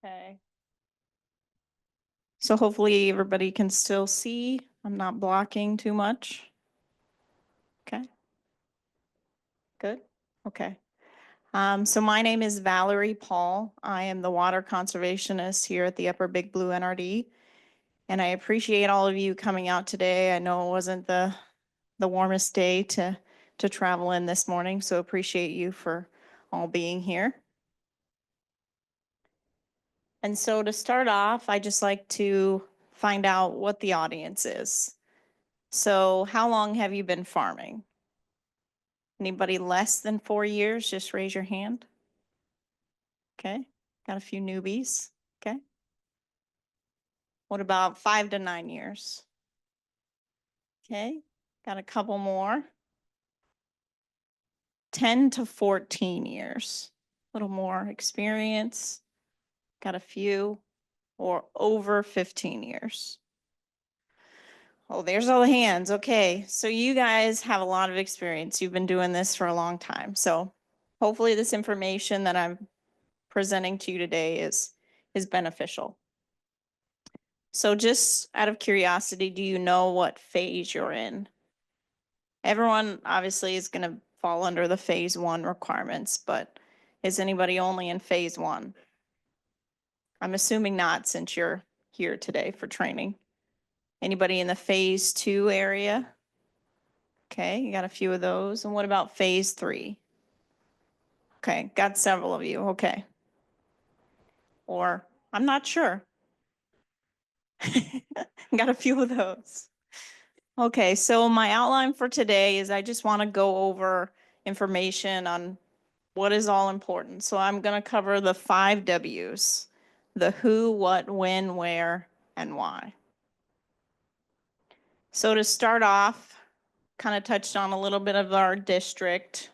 Okay. So hopefully everybody can still see. I'm not blocking too much. Okay. Good. Okay. So my name is Valerie Paul. I am the water conservationist here at the Upper Big Blue NRD. And I appreciate all of you coming out today. I know it wasn't the warmest day to travel in this morning, so appreciate you for all being here. And so to start off, I just like to find out what the audience is. So how long have you been farming? Anybody less than 4 years? Just raise your hand. Okay, got a few newbies. Okay. What about 5 to 9 years? Okay, got a couple more. 10 to 14 years. A little more experience. Got a few. Or over 15 years. Oh, there's all the hands. Okay, so you guys have a lot of experience. You've been doing this for a long time. So hopefully this information that I'm presenting to you today is beneficial. So just out of curiosity, do you know what phase you're in? Everyone obviously is going to fall under the phase 1 requirements, but is anybody only in phase 1? I'm assuming not, since you're here today for training. Anybody in the phase 2 area? Okay, you got a few of those. And what about phase 3? Okay, got several of you. Okay. Or I'm not sure. Got a few of those. Okay, so my outline for today is I just want to go over information on what is all important. So I'm going to cover the 5 W's: the who, what, when, where, and why. So to start off, kind of touched on a little bit of our district.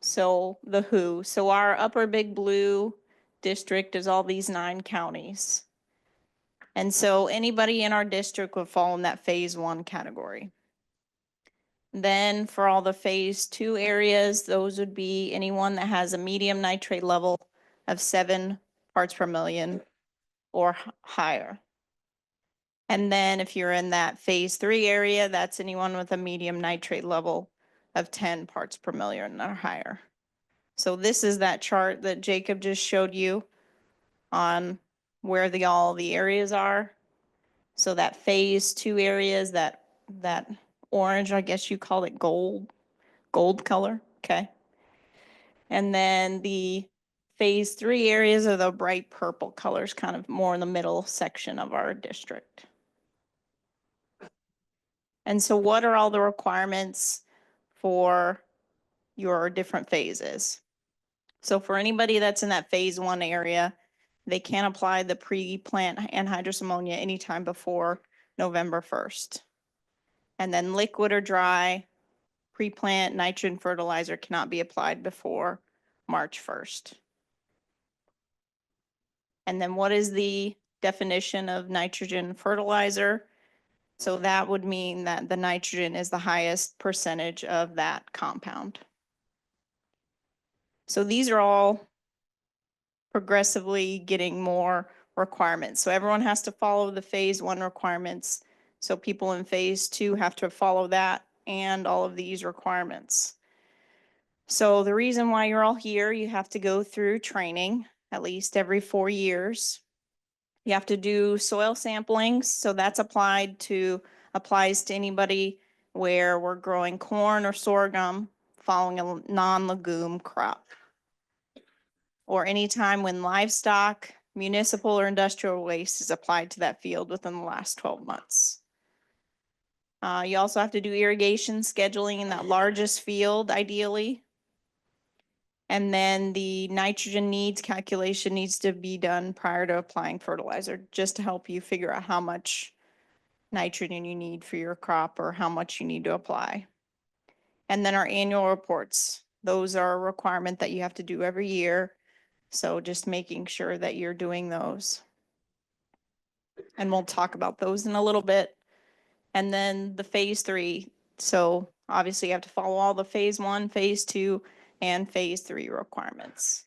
So the who. So our Upper Big Blue district is all these 9 counties. And so anybody in our district would fall in that phase 1 category. Then for all the phase 2 areas, those would be anyone that has a medium nitrate level of 7 parts per million or higher. And then if you're in that phase 3 area, that's anyone with a medium nitrate level of 10 parts per million or higher. So this is that chart that Jacob just showed you on where all the areas are. So that phase 2 areas, that orange, I guess you call it gold color. Okay. And then the phase 3 areas are the bright purple colors, kind of more in the middle section of our district. And so what are all the requirements for your different phases? So for anybody that's in that phase 1 area, they can't apply the pre-plant anhydrous ammonia anytime before November 1st. And then liquid or dry pre-plant nitrogen fertilizer cannot be applied before March 1st. And then what is the definition of nitrogen fertilizer? So that would mean that the nitrogen is the highest percentage of that compound. So these are all progressively getting more requirements. So everyone has to follow the phase 1 requirements. So people in phase 2 have to follow that and all of these requirements. So the reason why you're all here, you have to go through training at least every 4 years. You have to do soil samplings. So that's applies to anybody where we're growing corn or sorghum following a non-legume crop, or anytime when livestock, municipal, or industrial waste is applied to that field within the last 12 months. You also have to do irrigation scheduling in that largest field, ideally. And then the nitrogen needs calculation needs to be done prior to applying fertilizer, just to help you figure out how much nitrogen you need for your crop or how much you need to apply. And then our annual reports. Those are a requirement that you have to do every year. So just making sure that you're doing those. And we'll talk about those in a little bit. And then the phase 3. So obviously you have to follow all the phase 1, phase 2, and phase 3 requirements.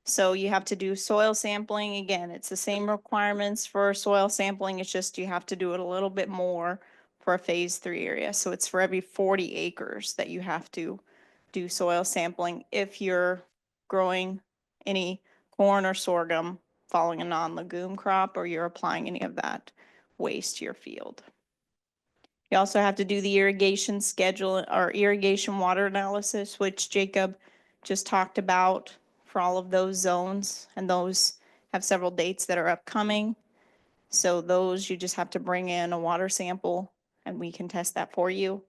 So you have to do soil sampling. Again, it's the same requirements for soil sampling. It's just you have to do it a little bit more for a phase 3 area. So it's for every 40 acres that you have to do soil sampling if you're growing any corn or sorghum following a non-legume crop, or you're applying any of that waste to your field. You also have to do the irrigation schedule or irrigation water analysis, which Jacob just talked about for all of those zones, and those have several dates that are upcoming. So those you just have to bring in a water sample and we can test that for you.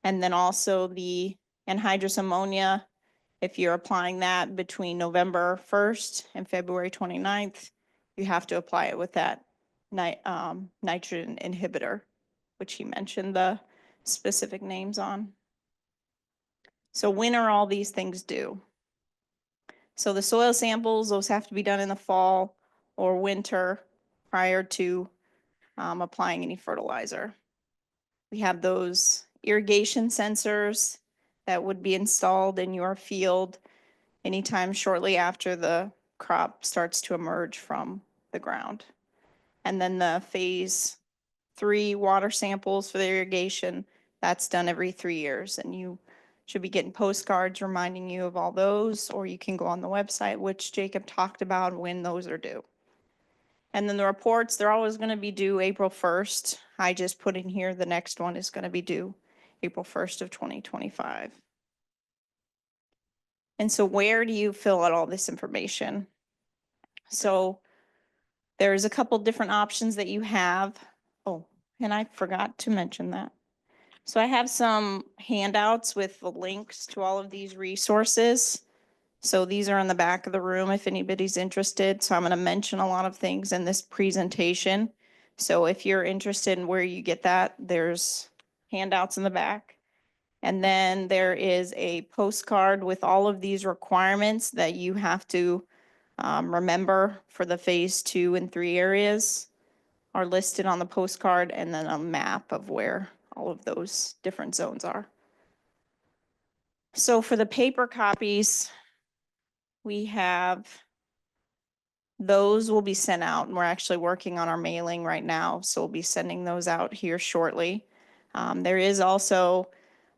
And then also the anhydrous ammonia, if you're applying that between November 1st and February 29th, you have to apply it with that nitrogen inhibitor, which he mentioned the specific names on. So when are all these things due? So the soil samples, those have to be done in the fall or winter prior to applying any fertilizer. We have those irrigation sensors that would be installed in your field anytime shortly after the crop starts to emerge from the ground. And then the phase 3 water samples for the irrigation, that's done every 3 years. And you should be getting postcards reminding you of all those, or you can go on the website, which Jacob talked about, when those are due. And then the reports, they're always going to be due April 1st. I just put in here the next one is going to be due April 1st of 2025. And so where do you fill out all this information? So there's a couple different options that you have. Oh, and I forgot to mention that. So I have some handouts with the links to all of these resources. So these are in the back of the room if anybody's interested. So I'm going to mention a lot of things in this presentation. So if you're interested in where you get that, there's handouts in the back. And then there is a postcard with all of these requirements that you have to remember for the phase 2 and 3 areas are listed on the postcard, and then a map of where all of those different zones are. So for the paper copies, we have those will be sent out, and we're actually working on our mailing right now, so we'll be sending those out here shortly. There is also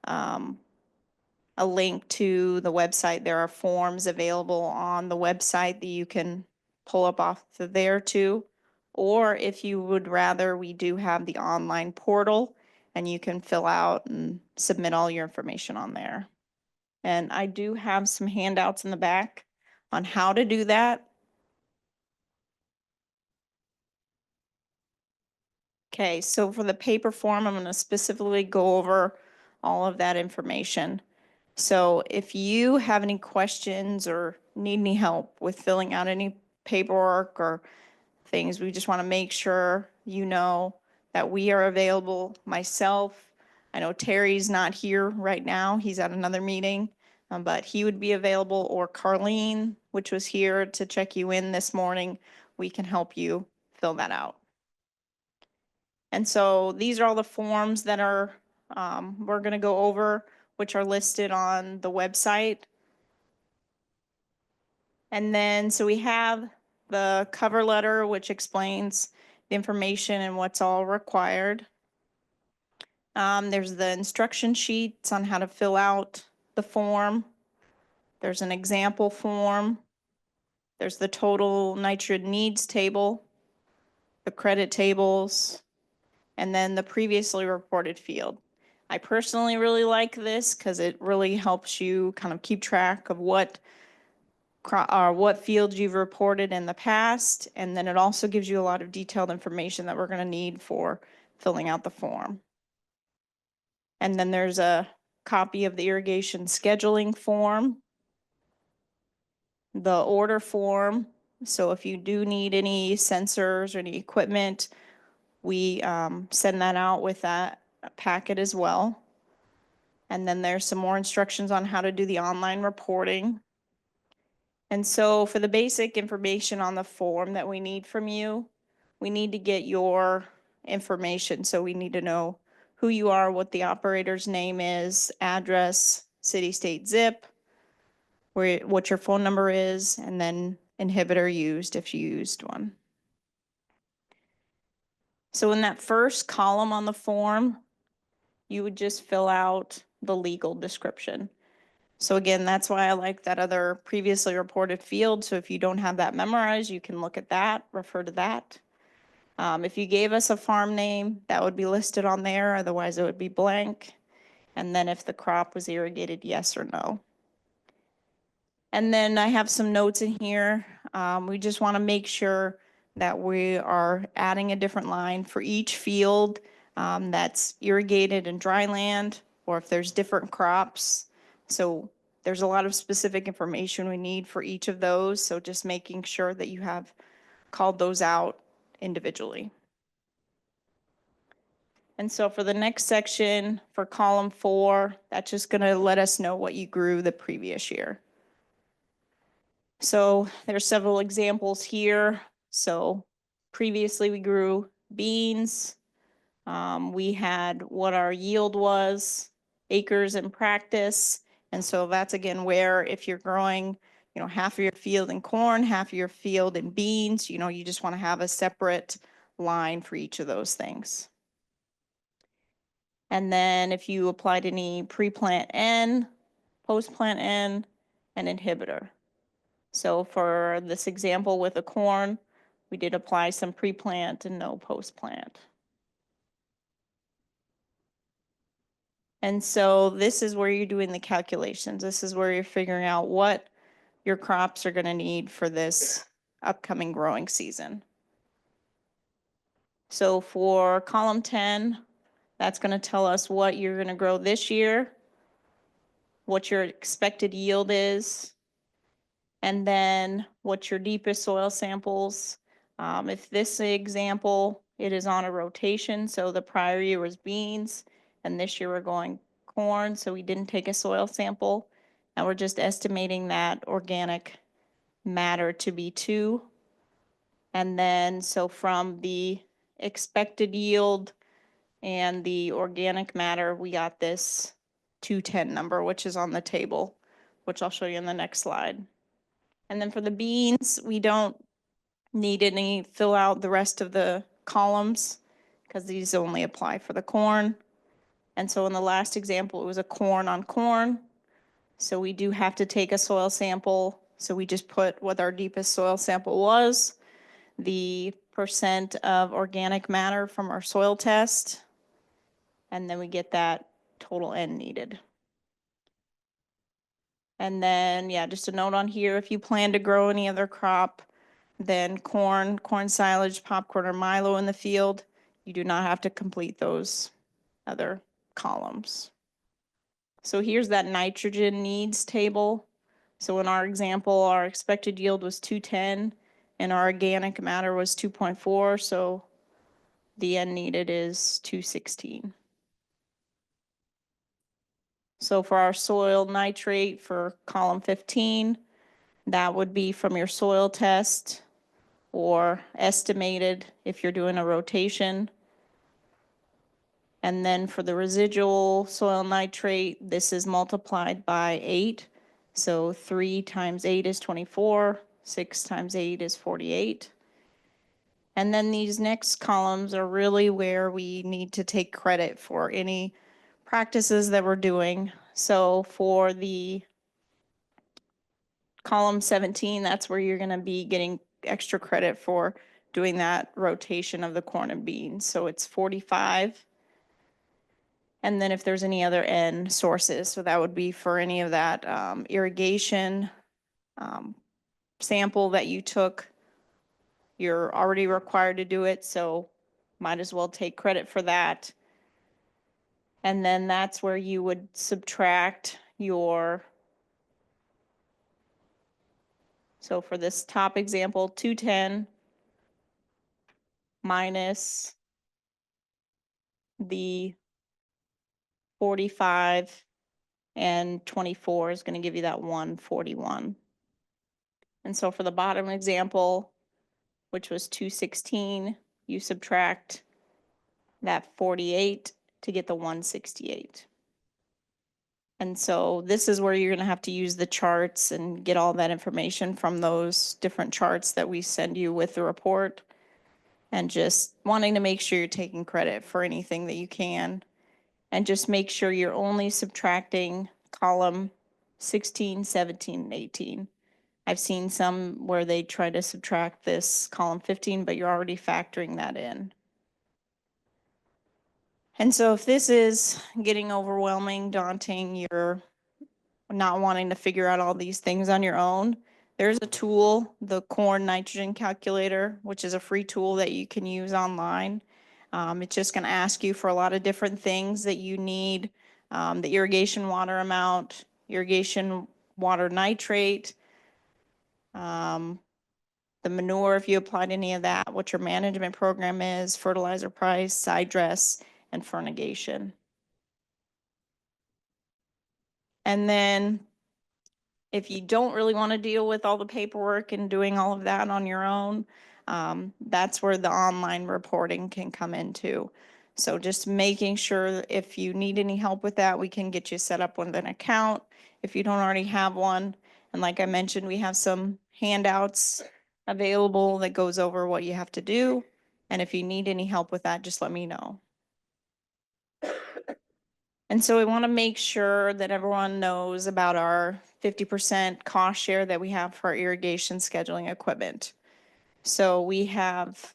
a link to the website. There are forms available on the website that you can pull up off of there too. Or if you would rather, we do have the online portal, and you can fill out and submit all your information on there. And I do have some handouts in the back on how to do that. Okay, so for the paper form, I'm going to specifically go over all of that information. So if you have any questions or need any help with filling out any paperwork or things, we just want to make sure you know that we are available. Myself, I know Terry's not here right now. He's at another meeting, but he would be available, or Carlene, which was here to check you in this morning. We can help you fill that out. And so these are all the forms that are we're going to go over, which are listed on the website. And then, so we have the cover letter, which explains the information and what's all required. There's the instruction sheets on how to fill out the form. There's an example form. There's the total nitrate needs table, the credit tables, and then the previously reported field. I personally really like this because it really helps you kind of keep track of what fields you've reported in the past, and then it also gives you a lot of detailed information that we're going to need for filling out the form. And then there's a copy of the irrigation scheduling form, the order form. So if you do need any sensors or any equipment, we send that out with that packet as well. And then there's some more instructions on how to do the online reporting. And so for the basic information on the form that we need from you, we need to get your information. So we need to know who you are, what the operator's name is, address, city, state, zip, what your phone number is, and then inhibitor used if you used one. So in that first column on the form, you would just fill out the legal description. So again, that's why I like that other previously reported field. So if you don't have that memorized, you can look at that, refer to that. If you gave us a farm name, that would be listed on there. Otherwise, it would be blank. And then if the crop was irrigated, yes or no. And then I have some notes in here. We just want to make sure that we are adding a different line for each field that's irrigated and dry land, or if there's different crops. So there's a lot of specific information we need for each of those. So just making sure that you have called those out individually. And so for the next section, for column 4, that's just going to let us know what you grew the previous year. So there's several examples here. So previously we grew beans. We had what our yield was, acres in practice. And so that's again where if you're growing, half of your field in corn, half of your field in beans, you just want to have a separate line for each of those things. And then if you applied any pre-plant N, post-plant N, and inhibitor. So for this example with the corn, we did apply some pre-plant and no post-plant. And so this is where you're doing the calculations. This is where you're figuring out what your crops are going to need for this upcoming growing season. So for column 10, that's going to tell us what you're going to grow this year, what your expected yield is, and then what's your deepest soil samples. If this example, it is on a rotation, so the prior year was beans, and this year we're going corn, so we didn't take a soil sample, and we're just estimating that organic matter to be 2. And then, so from the expected yield and the organic matter, we got this 210 number, which is on the table, which I'll show you in the next slide. And then for the beans, we don't need any fill out the rest of the columns because these only apply for the corn. And so in the last example, it was a corn on corn. So we do have to take a soil sample. So we just put what our deepest soil sample was, the percent of organic matter from our soil test, and then we get that total N needed. And then, yeah, just a note on here, if you plan to grow any other crop, then corn silage, popcorn, or milo in the field, you do not have to complete those other columns. So here's that nitrogen needs table. So in our example, our expected yield was 210 and our organic matter was 2.4. So the N needed is 216. So for our soil nitrate for column 15, that would be from your soil test or estimated if you're doing a rotation. And then for the residual soil nitrate, this is multiplied by 8. So 3 times 8 is 24, 6 times 8 is 48. And then these next columns are really where we need to take credit for any practices that we're doing. So for the column 17, that's where you're going to be getting extra credit for doing that rotation of the corn and beans. So it's 45. And then if there's any other N sources, so that would be for any of that irrigation sample that you took, you're already required to do it, so might as well take credit for that. And then that's where you would subtract your, so for this top example, 210 minus the 45 and 24 is going to give you that 141. And so for the bottom example, which was 216, you subtract that 48 to get the 168. And so this is where you're going to have to use the charts and get all that information from those different charts that we send you with the report, and just wanting to make sure you're taking credit for anything that you can, and just make sure you're only subtracting column 16, 17, and 18. I've seen some where they try to subtract this column 15, but you're already factoring that in. And so if this is getting overwhelming, daunting, you're not wanting to figure out all these things on your own, there's a tool, the corn nitrogen calculator, which is a free tool that you can use online. It's just going to ask you for a lot of different things that you need, the irrigation water amount, irrigation water nitrate, the manure if you applied any of that, what your management program is, fertilizer price, side dress, and fertigation. And then if you don't really want to deal with all the paperwork and doing all of that on your own, that's where the online reporting can come into. So just making sure if you need any help with that, we can get you set up with an account if you don't already have one. And like I mentioned, we have some handouts available that goes over what you have to do. And if you need any help with that, just let me know. And so we want to make sure that everyone knows about our 50% cost share that we have for our irrigation scheduling equipment. So we have,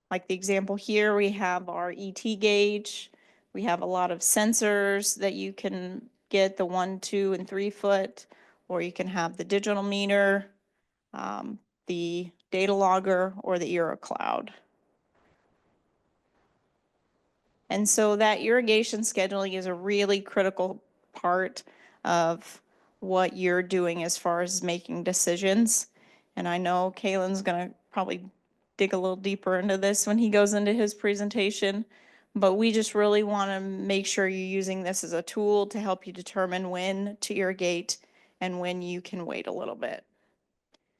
like the example here, we have our ET gauge. We have a lot of sensors that you can get, the 1, 2, and 3 foot, or you can have the digital meter, the data logger, or the IrriCloud. And so that irrigation scheduling is a really critical part of what you're doing as far as making decisions. And I know Kalen's going to probably dig a little deeper into this when he goes into his presentation, but we just really want to make sure you're using this as a tool to help you determine when to irrigate and when you can wait a little bit.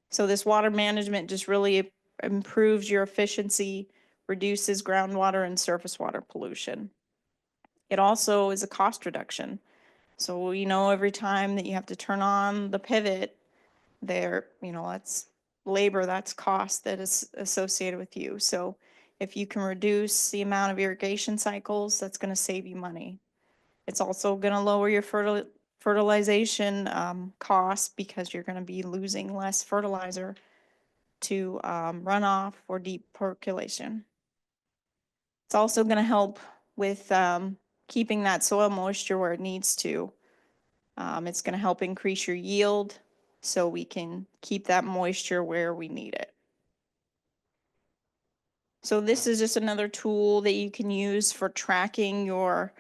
So this water management just really improves your efficiency, reduces groundwater and surface water pollution. It also is a cost reduction. So, every time that you have to turn on the pivot, that's labor, that's cost that is associated with you. So if you can reduce the amount of irrigation cycles, that's going to save you money. It's also going to lower your fertilization costs, because you're going to be losing less fertilizer to runoff or deep percolation. It's also going to help with keeping that soil moisture where it needs to. It's going to help increase your yield so we can keep that moisture where we need it. So this is just another tool that you can use for tracking your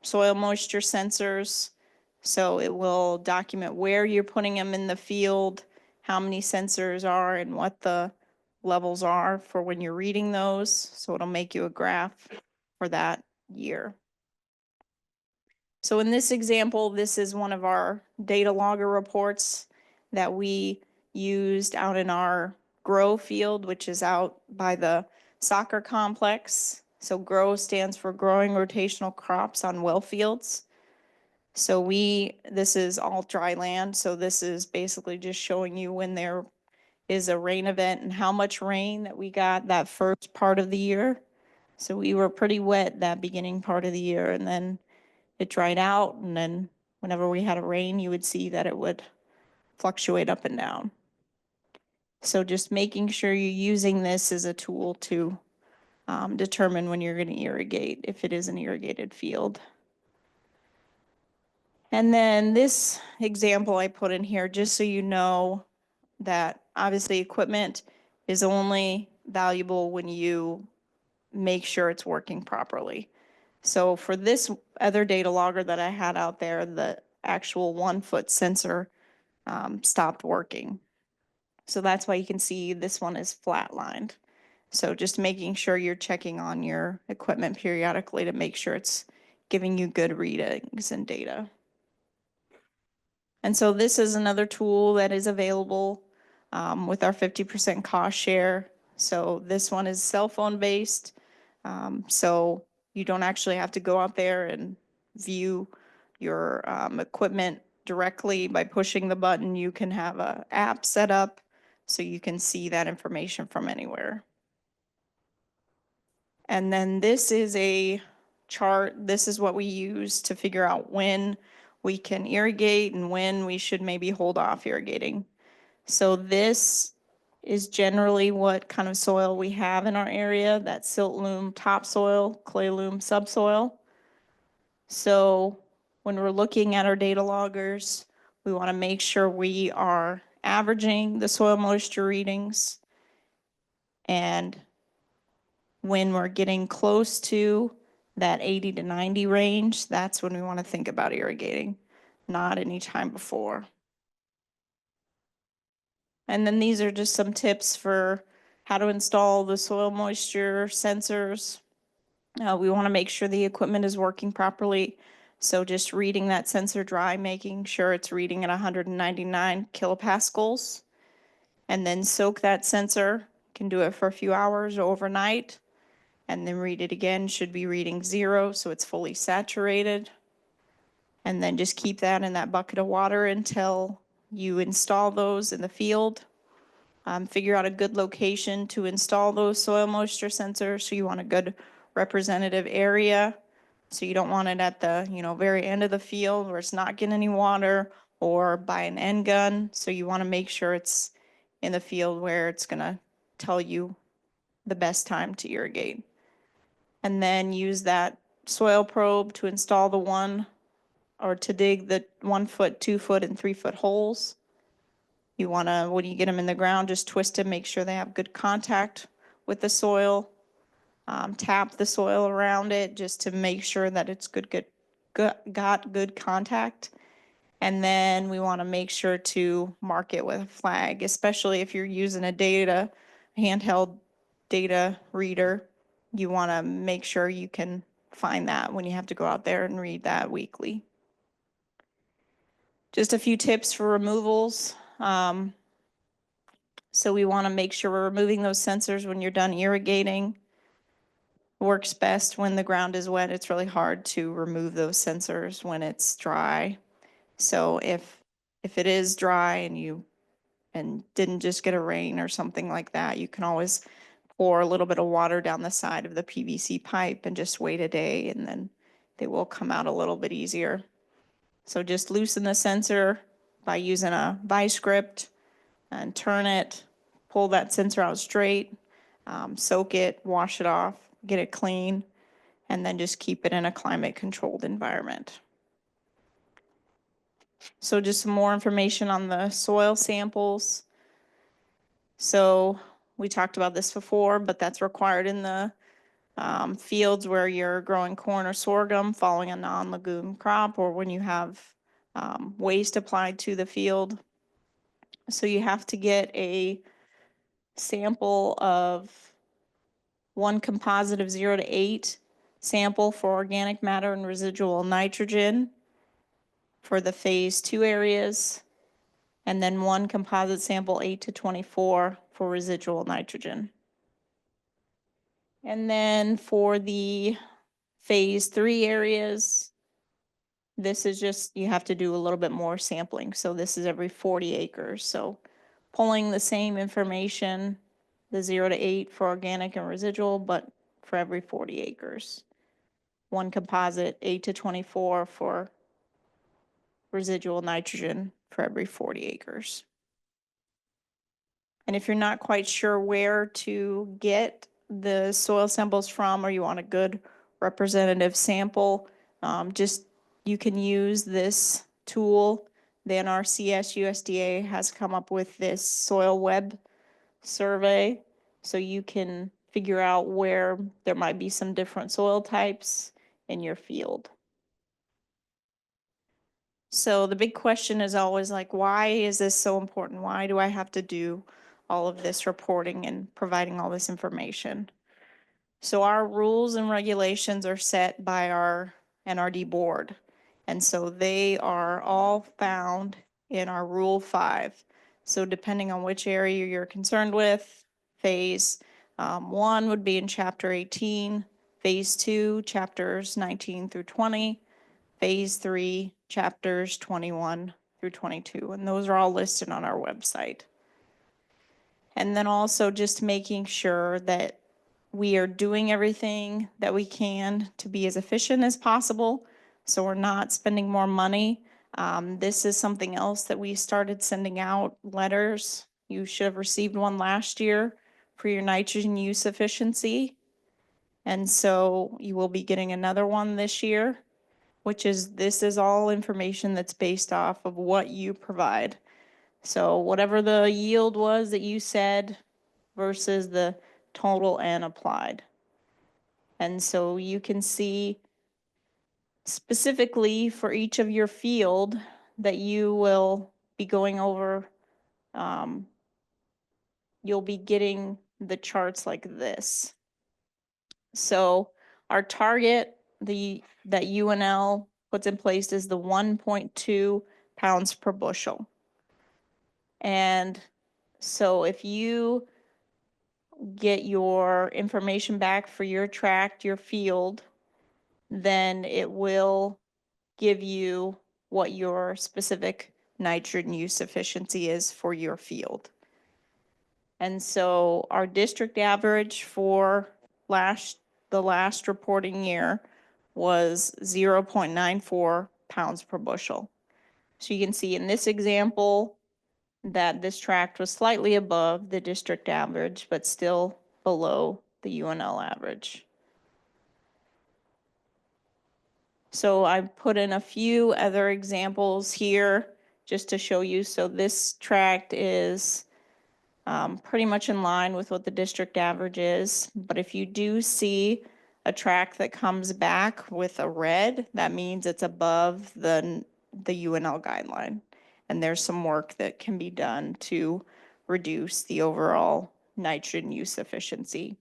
soil moisture sensors. So it will document where you're putting them in the field, how many sensors are, and what the levels are for when you're reading those. So it'll make you a graph for that year. So in this example, this is one of our data logger reports that we used out in our GROW field, which is out by the soccer complex. So GROW stands for Growing Rotational Crops on Well Fields. So this is all dry land. So this is basically just showing you when there is a rain event and how much rain that we got that first part of the year. So we were pretty wet that beginning part of the year, and then it dried out, and then whenever we had a rain, you would see that it would fluctuate up and down. So just making sure you're using this as a tool to determine when you're going to irrigate, if it is an irrigated field. And then this example I put in here, just so you know that obviously equipment is only valuable when you make sure it's working properly. So for this other data logger that I had out there, the actual 1 foot sensor stopped working. So that's why you can see this one is flatlined. So just making sure you're checking on your equipment periodically to make sure it's giving you good readings and data. And so this is another tool that is available with our 50% cost share. So this one is cell phone based. So you don't actually have to go out there and view your equipment directly by pushing the button. You can have a app set up so you can see that information from anywhere. And then this is a chart. This is what we use to figure out when we can irrigate and when we should maybe hold off irrigating. So this is generally what kind of soil we have in our area, that silt loam topsoil, clay loam subsoil. So when we're looking at our data loggers, we want to make sure we are averaging the soil moisture readings. And when we're getting close to that 80 to 90 range, that's when we want to think about irrigating, not any time before. And then these are just some tips for how to install the soil moisture sensors. We want to make sure the equipment is working properly. So just reading that sensor dry, making sure it's reading at 199 kilopascals, and then soak that sensor. You can do it for a few hours or overnight, and then read it again. Should be reading 0, so it's fully saturated. And then just keep that in that bucket of water until you install those in the field. Figure out a good location to install those soil moisture sensors. So you want a good representative area. So you don't want it at the, very end of the field where it's not getting any water, or by an end gun. So you want to make sure it's in the field where it's going to tell you the best time to irrigate. And then use that soil probe to install the to dig the 1 foot, 2 foot, and 3 foot holes. You want to, when you get them in the ground, just twist them, make sure they have good contact with the soil. Tap the soil around it just to make sure that it's got good contact. And then we want to make sure to mark it with a flag, especially if you're using a handheld data reader. You want to make sure you can find that when you have to go out there and read that weekly. Just a few tips for removals. So we want to make sure we're removing those sensors when you're done irrigating. It works best when the ground is wet. It's really hard to remove those sensors when it's dry. So if it is dry and didn't just get a rain or something like that, you can always pour a little bit of water down the side of the PVC pipe and just wait a day, and then they will come out a little bit easier. So just loosen the sensor by using a vice grip and turn it, pull that sensor out straight, soak it, wash it off, get it clean, and then just keep it in a climate controlled environment. So just some more information on the soil samples. So we talked about this before, but that's required in the fields where you're growing corn or sorghum following a non-legume crop, or when you have waste applied to the field. So you have to get a sample of 1 composite of 0 to 8 sample for organic matter and residual nitrogen for the phase 2 areas, and then 1 composite sample 8 to 24 for residual nitrogen. And then for the phase 3 areas, this is just, you have to do a little bit more sampling. So this is every 40 acres. So pulling the same information, the 0 to 8 for organic and residual, but for every 40 acres. 1 composite, 8 to 24 for residual nitrogen for every 40 acres. And if you're not quite sure where to get the soil samples from, or you want a good representative sample, you can use this tool. The NRCS USDA has come up with this soil web survey, so you can figure out where there might be some different soil types in your field. So the big question is always like, why is this so important? Why do I have to do all of this reporting and providing all this information? So our rules and regulations are set by our NRD board. And so they are all found in our Rule 5. So depending on which area you're concerned with, phase 1 would be in Chapter 18, phase 2, chapters 19 through 20, phase 3, chapters 21 through 22, and those are all listed on our website. And then also just making sure that we are doing everything that we can to be as efficient as possible, so we're not spending more money. This is something else that we started sending out letters. You should have received one last year for your nitrogen use efficiency. And so you will be getting another one this year, this is all information that's based off of what you provide. So whatever the yield was that you said versus the total and applied. And so you can see specifically for each of your field that you will be going over, you'll be getting the charts like this. So our target, that UNL puts in place is the 1.2 pounds per bushel. And so if you get your information back for your tract, your field, then it will give you what your specific nitrogen use efficiency is for your field. And so our district average for the last reporting year was 0.94 pounds per bushel. So you can see in this example that this tract was slightly above the district average, but still below the UNL average. So I put in a few other examples here just to show you. So this tract is pretty much in line with what the district average is. But if you do see a tract that comes back with a red, that means it's above the UNL guideline. And there's some work that can be done to reduce the overall nitrogen use efficiency.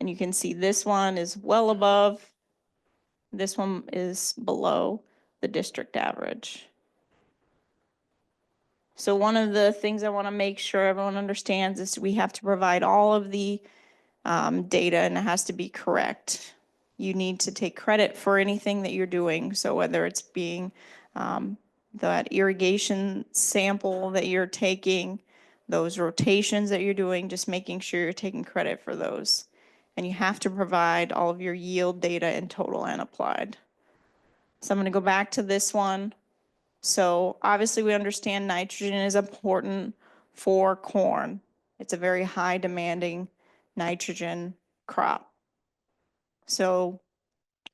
And you can see this one is well above, this one is below the district average. So one of the things I want to make sure everyone understands is we have to provide all of the data, and it has to be correct. You need to take credit for anything that you're doing. So whether it's being that irrigation sample that you're taking, those rotations that you're doing, just making sure you're taking credit for those. And you have to provide all of your yield data in total and applied. So I'm going to go back to this one. So obviously we understand nitrogen is important for corn. It's a very high demanding nitrogen crop. So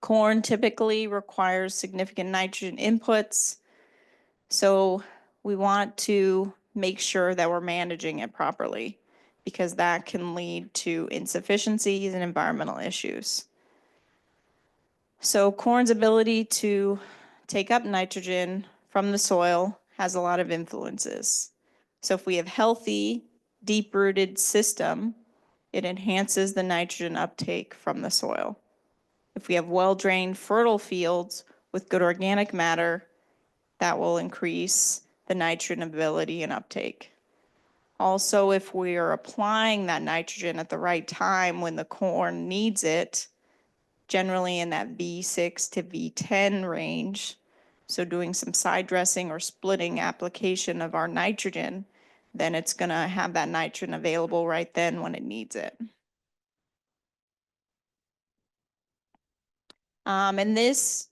corn typically requires significant nitrogen inputs. So we want to make sure that we're managing it properly, because that can lead to insufficiencies and environmental issues. So corn's ability to take up nitrogen from the soil has a lot of influences. So if we have healthy, deep-rooted system, it enhances the nitrogen uptake from the soil. If we have well-drained, fertile fields with good organic matter, that will increase the nitrogen ability and uptake. Also, if we are applying that nitrogen at the right time when the corn needs it, generally in that V6 to V10 range, so doing some side dressing or splitting application of our nitrogen, then it's going to have that nitrogen available right then when it needs it. And this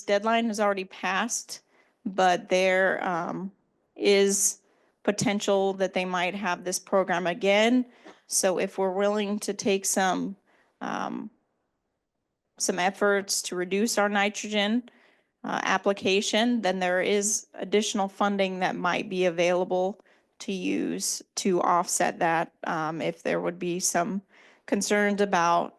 deadline has already passed, but there is potential that they might have this program again. So if we're willing to take some efforts to reduce our nitrogen application, then there is additional funding that might be available to use to offset that if there would be some concerns about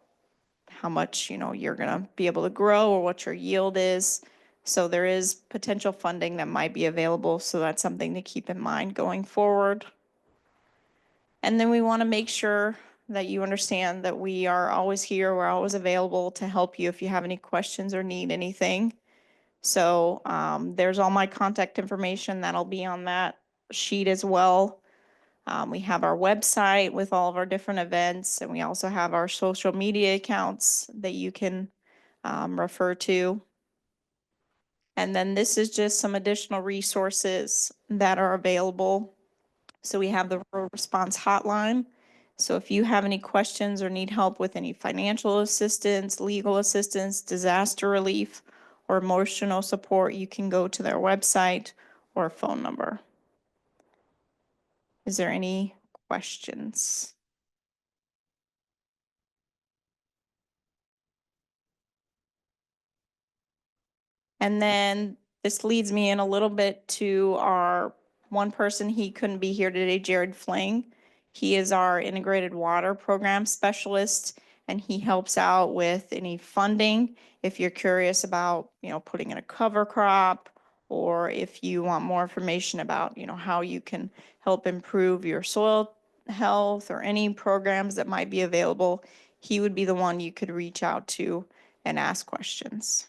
how much you're going to be able to grow or what your yield is. So there is potential funding that might be available, so that's something to keep in mind going forward. And then we want to make sure that you understand that we are always here, we're always available to help you if you have any questions or need anything. So there's all my contact information that'll be on that sheet as well. We have our website with all of our different events, and we also have our social media accounts that you can refer to. And then this is just some additional resources that are available. So we have the rural response hotline. So if you have any questions or need help with any financial assistance, legal assistance, disaster relief, or emotional support, you can go to their website or phone number. Is there any questions? And then this leads me in a little bit to our one person, he couldn't be here today, Jared Fling. He is our integrated water program specialist, and he helps out with any funding. If you're curious about, putting in a cover crop, or if you want more information about, how you can help improve your soil health or any programs that might be available, he would be the one you could reach out to and ask questions.